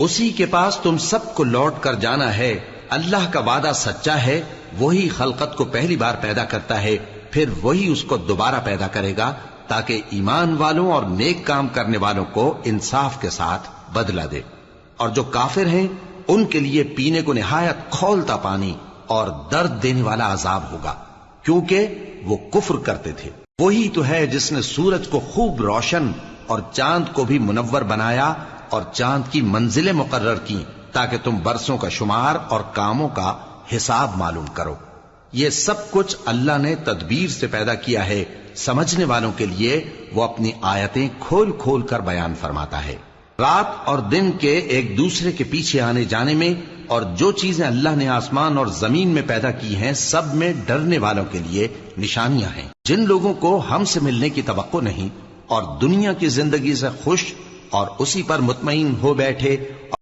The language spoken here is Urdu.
اسی کے پاس تم سب کو لوٹ کر جانا ہے، اللہ کا وعدہ سچا ہے، وہی خلقت کو پہلی بار پیدا کرتا ہے، پھر وہی اس کو دوبارہ پیدا کرے گا تاکہ ایمان والوں اور نیک کام کرنے والوں کو انصاف کے ساتھ بدلہ دے۔ اور جو کافر ہیں ان کے لیے پینے کو نہایت کھولتا پانی اور درد دینے والا عذاب ہوگا، کیونکہ وہ کفر کرتے تھے۔ وہی تو ہے جس نے سورج کو خوب روشن اور چاند کو بھی منور بنایا اور چاند کی منزلیں مقرر کی تاکہ تم برسوں کا شمار اور کاموں کا حساب معلوم کرو۔ یہ سب کچھ اللہ نے تدبیر سے پیدا کیا ہے، سمجھنے والوں کے لیے وہ اپنی آیتیں کھول کھول کر بیان فرماتا ہے۔ رات اور دن کے ایک دوسرے کے پیچھے آنے جانے میں اور جو چیزیں اللہ نے آسمان اور زمین میں پیدا کی ہیں سب میں ڈرنے والوں کے لیے نشانیاں ہیں۔ جن لوگوں کو ہم سے ملنے کی توقع نہیں اور دنیا کی زندگی سے خوش اور اسی پر مطمئن ہو بیٹھے